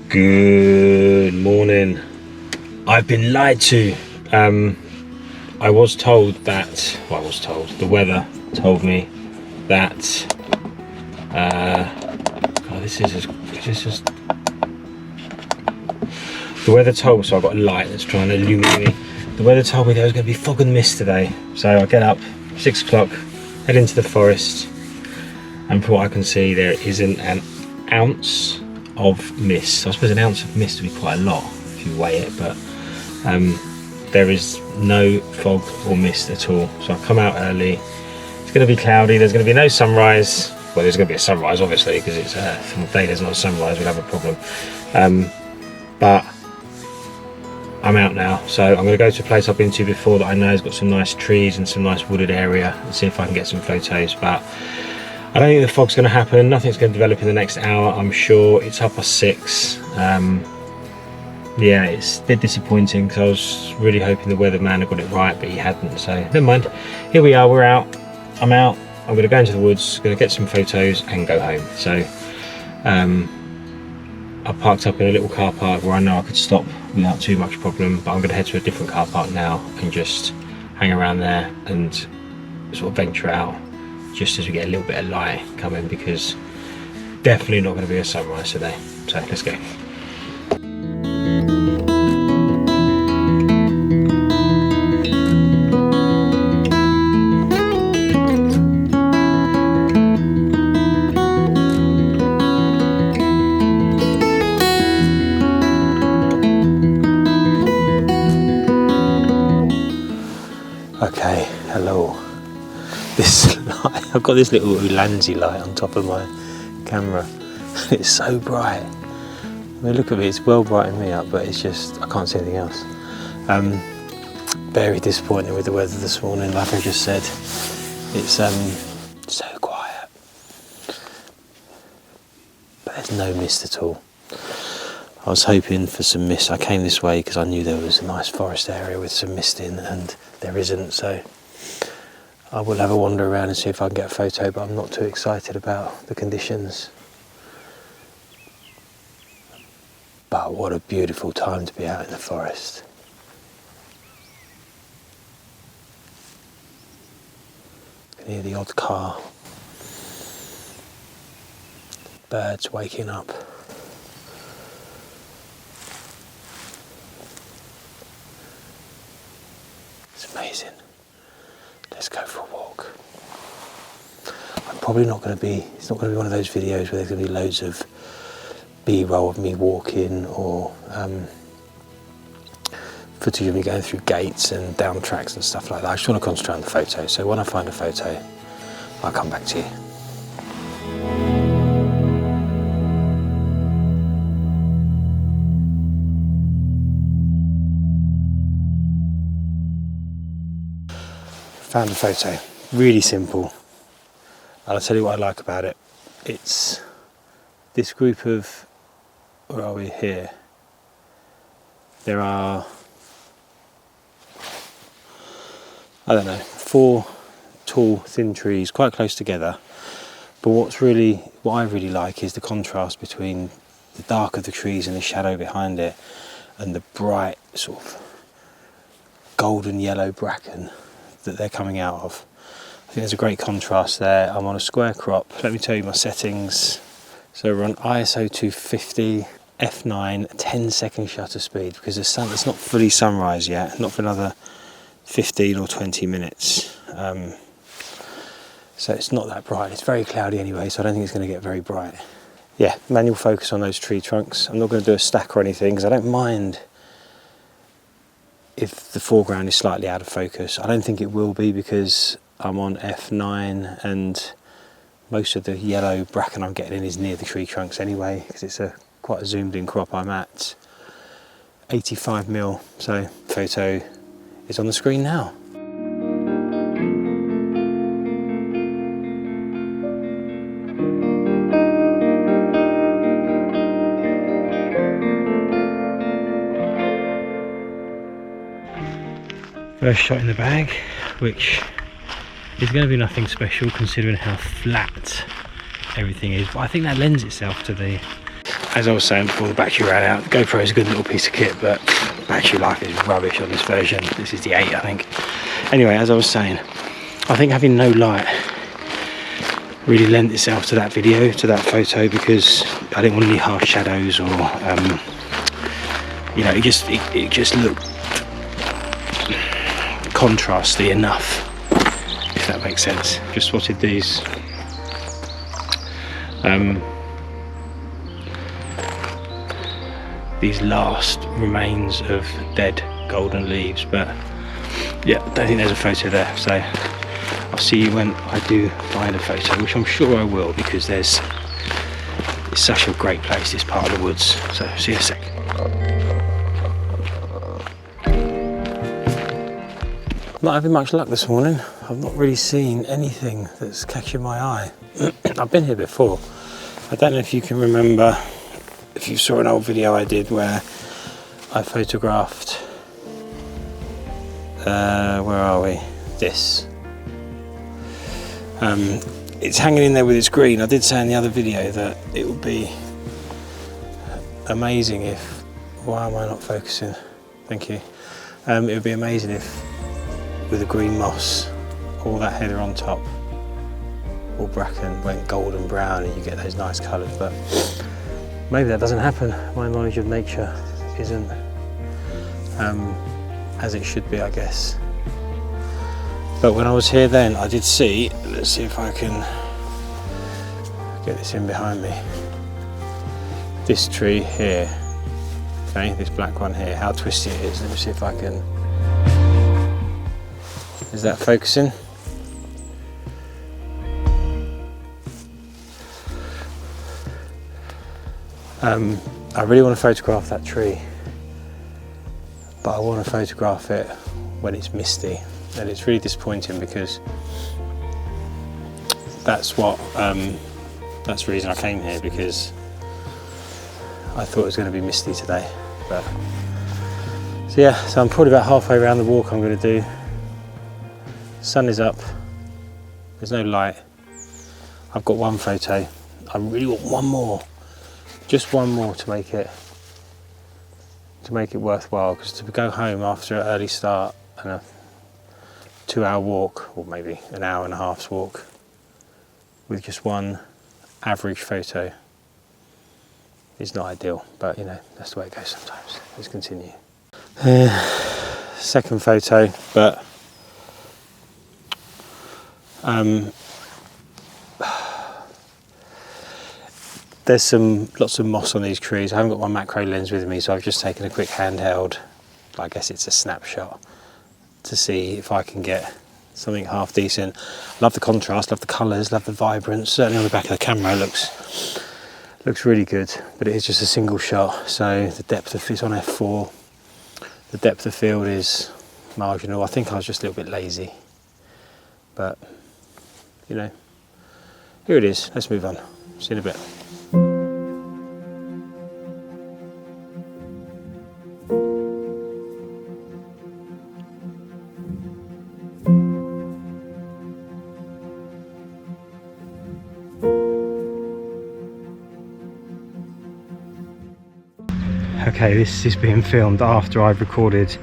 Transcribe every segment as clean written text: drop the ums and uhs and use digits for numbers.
Good morning. I've been lied to. I was told that, well, the weather told me that, God, the weather told me, so I've got a light that's trying to illuminate me. The weather told me there was going to be fog and mist today. So I get up, 6 o'clock, head into the forest, and from what I can see, there isn't an ounce of mist. I suppose an ounce of mist would be quite a lot if you weigh it, but there is no fog or mist at all. So I've come out early. It's going to be cloudy, there's going to be no sunrise. Well, there's going to be a sunrise obviously, because it's from the day there's not a sunrise, we'll have a problem. But I'm out now, so I'm going to go to a place I've been to before that I know has got some nice trees and some nice wooded area, and see if I can get some photos. But I don't think the fog's going to happen. Nothing's going to develop in the next hour, I'm sure. It's 6:30. Yeah, it's a bit disappointing because I was really hoping the weatherman had got it right, but he hadn't. So never mind. Here we are. We're out. I'm out. I'm going to go into the woods, going to get some photos and go home. So I parked up in a little car park where I know I could stop without too much problem. But I'm going to head to a different car park now and just hang around there and sort of venture out, just as we get a little bit of light coming, because definitely not going to be a sunrise today. So let's go. Okay, hello. This light, I've got this little Ulanzi light on top of my camera. It's so bright. I mean, look at me, it's well brightening me up, but it's just, I can't see anything else. Very disappointed with the weather this morning, like I just said. It's so quiet. But there's no mist at all. I was hoping for some mist. I came this way because I knew there was a nice forest area with some mist in, and there isn't, so I will have a wander around and see if I can get a photo, but I'm not too excited about the conditions. But what a beautiful time to be out in the forest. You can hear the odd car. Birds waking up. It's amazing. Let's go for a walk. I'm probably not going to be, it's not going to be one of those videos where there's going to be loads of B-roll of me walking, or footage of me going through gates and down tracks and stuff like that. I just want to concentrate on the photo. So when I find a photo, I'll come back to you. Found a photo, really simple, and I'll tell you what I like about it. It's this group of, where are we here? There are, I don't know, 4 tall, thin trees, quite close together. But what I really like is the contrast between the dark of the trees and the shadow behind it, and the bright sort of golden yellow bracken that they're coming out of. I think there's a great contrast there. I'm on a square crop. Let me tell you my settings. So we're on ISO 250, f9, 10-second shutter speed, because the sun, it's not fully sunrise yet, not for another 15 or 20 minutes. So it's not that bright. It's very cloudy anyway, so I don't think it's going to get very bright. Yeah, manual focus on those tree trunks. I'm not going to do a stack or anything, because I don't mind if the foreground is slightly out of focus. I don't think it will be, because I'm on f9 and most of the yellow bracken I'm getting in is near the tree trunks anyway, because it's quite a zoomed in crop. I'm at 85mm, so photo is on the screen now. First shot in the bag, which is going to be nothing special considering how flat everything is, but I think that lends itself to the, as I was saying before the battery ran out, the GoPro is a good little piece of kit, but battery life is rubbish on this version. This is the 8, I think. Anyway, as I was saying, I think having no light really lent itself to that video, to that photo, because I didn't want any harsh shadows or you know, it just looked contrasty enough, if that makes sense. Just spotted these last remains of dead golden leaves, but yeah, I don't think there's a photo there, so I'll see you when I do find a photo, which I'm sure I will, because it's such a great place, this part of the woods. So see you in a sec. Not having much luck this morning. I've not really seen anything that's catching my eye. I've been here before. I don't know if you can remember, if you saw an old video I did where I photographed, where are we? This. It's hanging in there with its green. I did say in the other video that it would be amazing if, why am I not focusing? Thank you. It would be amazing if, with the green moss, all that heather on top, all bracken, went golden brown and you get those nice colours, but maybe that doesn't happen. My knowledge of nature isn't as it should be, I guess. But when I was here then, I did see, let's see if I can get this in behind me, this tree here, okay, this black one here, how twisty it is. Let me see if I can, is that focusing? I really want to photograph that tree, but I want to photograph it when it's misty, and it's really disappointing because that's the reason I came here, because I thought it was going to be misty today. But so yeah, so I'm probably about halfway around the walk I'm going to do. Sun is up, there's no light. I've got one photo. I really want one more, just one more to make it worthwhile, because to go home after an early start and a 2-hour walk, or maybe an hour and a half's walk, with just one average photo is not ideal, but you know, that's the way it goes sometimes. Let's continue. Second photo, but there's lots of moss on these trees. I haven't got my macro lens with me, so I've just taken a quick handheld, I guess it's a snapshot, to see if I can get something half decent. Love the contrast, love the colours, love the vibrance. Certainly on the back of the camera it looks really good, but it is just a single shot, so the depth of it's on f4. The depth of field is marginal. I think I was just a little bit lazy, but you know, here it is. Let's move on. See you in a bit. Okay, this is being filmed after I've recorded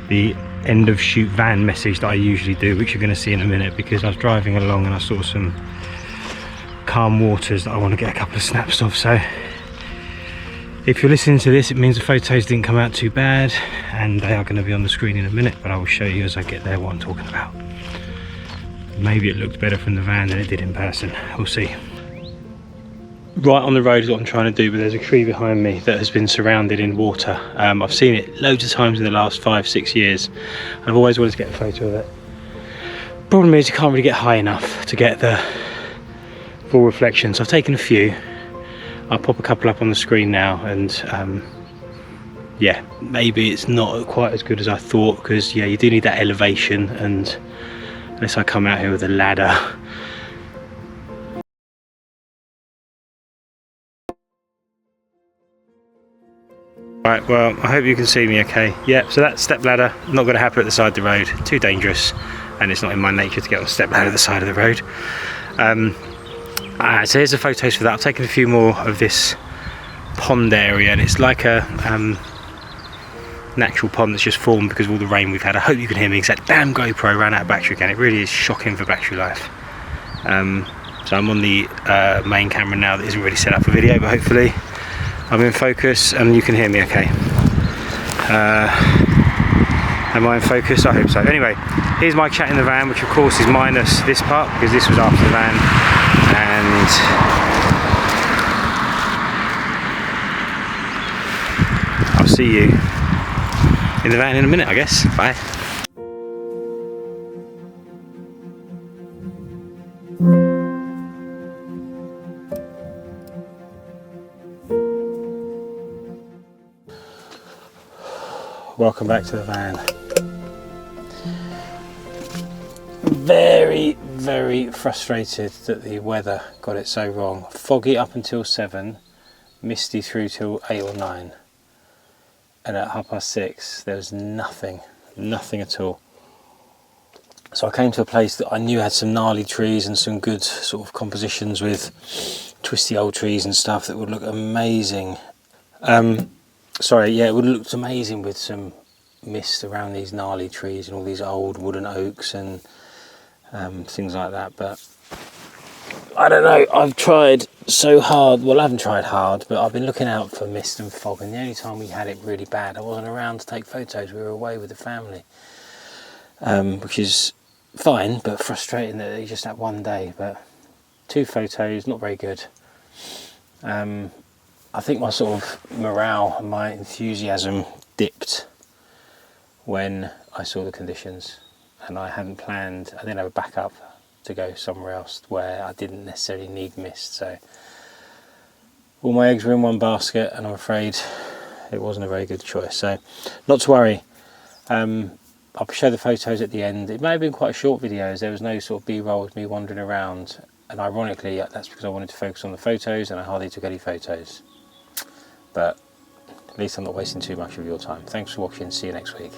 the end of shoot van message that I usually do, which you're going to see in a minute, because I was driving along and I saw some calm waters that I want to get a couple of snaps of. So if you're listening to this, it means the photos didn't come out too bad, and they are going to be on the screen in a minute, but I will show you as I get there what I'm talking about. Maybe it looked better from the van than it did in person, we'll see. Right on the road is what I'm trying to do, but there's a tree behind me that has been surrounded in water. I've seen it loads of times in the last 5-6 years, and I've always wanted to get a photo of it. Problem is you can't really get high enough to get the full reflection, so I've taken a few. I'll pop a couple up on the screen now, and yeah, maybe it's not quite as good as I thought, because yeah, you do need that elevation, and unless I come out here with a ladder. Right, well, I hope you can see me okay. Yeah, so that step ladder, not going to happen at the side of the road, too dangerous, and it's not in my nature to get on a step ladder at the side of the road. So here's the photos for that. I've taken a few more of this pond area, and it's like a natural pond that's just formed because of all the rain we've had. I hope you can hear me, because that damn GoPro ran out of battery again. It really is shocking for battery life. So I'm on the main camera now that isn't really set up for video, but hopefully I'm in focus and you can hear me okay. Am I in focus? I hope so. Anyway, here's my chat in the van, which of course is minus this part, because this was after the van. And I'll see you in the van in a minute, I guess. Bye. Welcome back to the van. Very frustrated that the weather got it so wrong. Foggy up until 7, misty through till 8 or 9, and at 6:30 there was nothing at all. So I came to a place that I knew had some gnarly trees and some good sort of compositions with twisty old trees and stuff that would look amazing. Sorry, yeah, it would have looked amazing with some mist around these gnarly trees and all these old wooden oaks and things like that. But I don't know, I've tried so hard. Well, I haven't tried hard, but I've been looking out for mist and fog, and the only time we had it really bad, I wasn't around to take photos. We were away with the family, which is fine, but frustrating that it's just that one day. But 2 photos, not very good. I think my sort of morale and my enthusiasm dipped when I saw the conditions, and I hadn't planned, I didn't have a backup to go somewhere else where I didn't necessarily need mist. So all my eggs were in one basket, and I'm afraid it wasn't a very good choice. So not to worry, I'll show the photos at the end. It may have been quite short videos. There was no sort of b-roll with me wandering around, and ironically that's because I wanted to focus on the photos and I hardly took any photos. But at least I'm not wasting too much of your time. Thanks for watching, see you next week.